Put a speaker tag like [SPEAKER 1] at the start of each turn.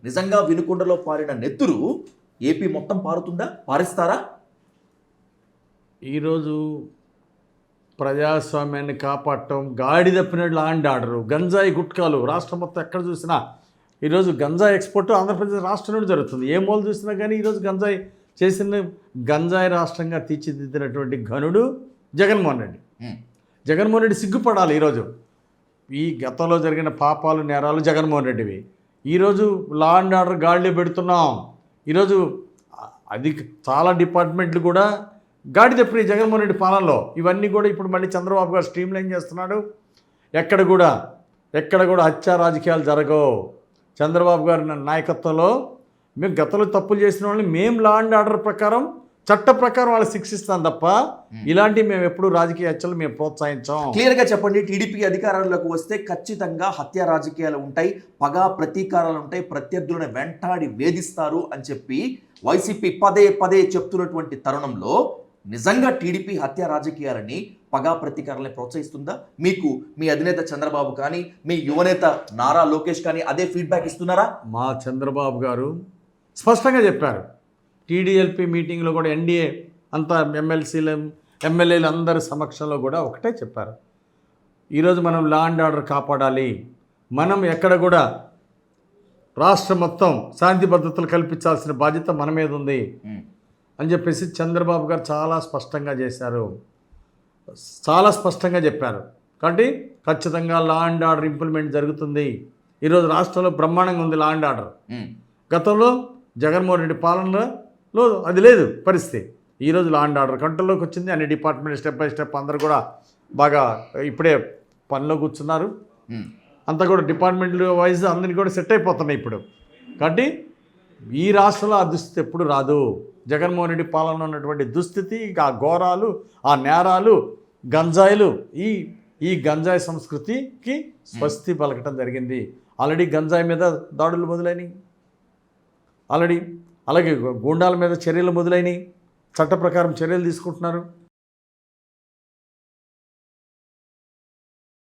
[SPEAKER 1] నిజంగా వినుకొండలో పారిన నెత్తురు ఏపీ మొత్తం పారుతుందా? పారిస్తారా?
[SPEAKER 2] ఈరోజు ప్రజాస్వామ్యాన్ని కాపాడటం, గాడి తప్పినట్లు లాండ్ ఆర్డరు, గంజాయి గుట్కాలు రాష్ట్రం మొత్తం ఎక్కడ చూసినా ఈరోజు గంజాయి ఎక్స్పోర్ట్ ఆంధ్రప్రదేశ్ రాష్ట్రం నుండి జరుగుతుంది. ఏ మూల చూసినా కానీ ఈరోజు గంజాయి చేసిన గంజాయి రాష్ట్రంగా తీర్చిదిద్దినటువంటి ఘనుడు జగన్మోహన్ రెడ్డి. జగన్మోహన్ రెడ్డి సిగ్గుపడాలి. ఈరోజు ఈ గతంలో జరిగిన పాపాలు నేరాలు జగన్మోహన్ రెడ్డివి. ఈరోజు లా అండ్ ఆర్డర్ గాడిలో పెడుతున్నాం. ఈరోజు అది చాలా డిపార్ట్మెంట్లు కూడా గాడి తప్పినాయి జగన్మోహన్ రెడ్డి పాలనలో. ఇవన్నీ కూడా ఇప్పుడు మళ్ళీ చంద్రబాబు గారు స్ట్రీమ్లైన్ చేస్తున్నాడు. ఎక్కడ కూడా హత్యా రాజకీయాలు జరగవు. చంద్రబాబు గారి నాయకత్వంలో మేము గతంలో తప్పులు చేసిన వాళ్ళని మేము లా అండ్ ఆర్డర్ ప్రకారం చట్ట ప్రకారం వాళ్ళు శిక్షిస్తాం తప్ప ఇలాంటివి మేము ఎప్పుడు రాజకీయ హత్యలు మేము ప్రోత్సహించాం.
[SPEAKER 1] క్లియర్గా చెప్పండి. టీడీపీ అధికారంలోకి వస్తే ఖచ్చితంగా హత్య రాజకీయాలు ఉంటాయి, పగా ప్రతీకారాలు ఉంటాయి, ప్రత్యర్థులను వెంటాడి వేధిస్తారు అని చెప్పి వైసీపీ పదే పదే చెప్తున్నటువంటి తరుణంలో నిజంగా టీడీపీ హత్య రాజకీయాలని పగా ప్రతీకారాలని ప్రోత్సహిస్తుందా? మీకు మీ అధినేత చంద్రబాబు కానీ మీ యువనేత నారా లోకేష్ కానీ అదే ఫీడ్బ్యాక్ ఇస్తున్నారా?
[SPEAKER 2] మా చంద్రబాబు గారు స్పష్టంగా చెప్పారు. టీడీఎల్పీ మీటింగ్లో కూడా ఎన్డీఏ అంతా ఎమ్మెల్యేలు అందరి సమక్షంలో కూడా ఒకటే చెప్పారు. ఈరోజు మనం లా అండ్ ఆర్డర్ కాపాడాలి, మనం ఎక్కడ కూడా రాష్ట్రం మొత్తం శాంతి భద్రతలు కల్పించాల్సిన బాధ్యత మన మీద ఉంది అని చెప్పేసి చంద్రబాబు గారు చాలా స్పష్టంగా చేశారు, చాలా స్పష్టంగా చెప్పారు. కాబట్టి ఖచ్చితంగా లా అండ్ ఆర్డర్ ఇంప్లిమెంట్ జరుగుతుంది. ఈరోజు రాష్ట్రంలో బ్రహ్మాండంగా ఉంది లా అండ్ ఆర్డర్. గతంలో జగన్మోహన్ రెడ్డి పాలనలో అది లేదు పరిస్థితి. ఈరోజు లా అండ్ ఆర్డర్ కంట్రోల్లోకి వచ్చింది. అన్ని డిపార్ట్మెంట్ స్టెప్ బై స్టెప్ అందరూ కూడా బాగా ఇప్పుడే పనిలో కూర్చున్నారు. అంతా కూడా డిపార్ట్మెంట్ వైజ్ అందరికీ కూడా సెట్ అయిపోతున్నాయి ఇప్పుడు. కాబట్టి ఈ రాష్ట్రంలో ఆ దుస్థితి ఎప్పుడు రాదు. జగన్మోహన్ రెడ్డి పాలనలో ఉన్నటువంటి దుస్థితి, ఆ ఘోరాలు, ఆ నేరాలు, గంజాయిలు, ఈ గంజాయి సంస్కృతికి స్వస్తి పలకటం జరిగింది. ఆల్రెడీ గంజాయి మీద దాడులు మొదలైనవి, అలాగే గూండాల మీద చర్యలు మొదలైనవి, చట్ట ప్రకారం చర్యలు తీసుకుంటున్నారు.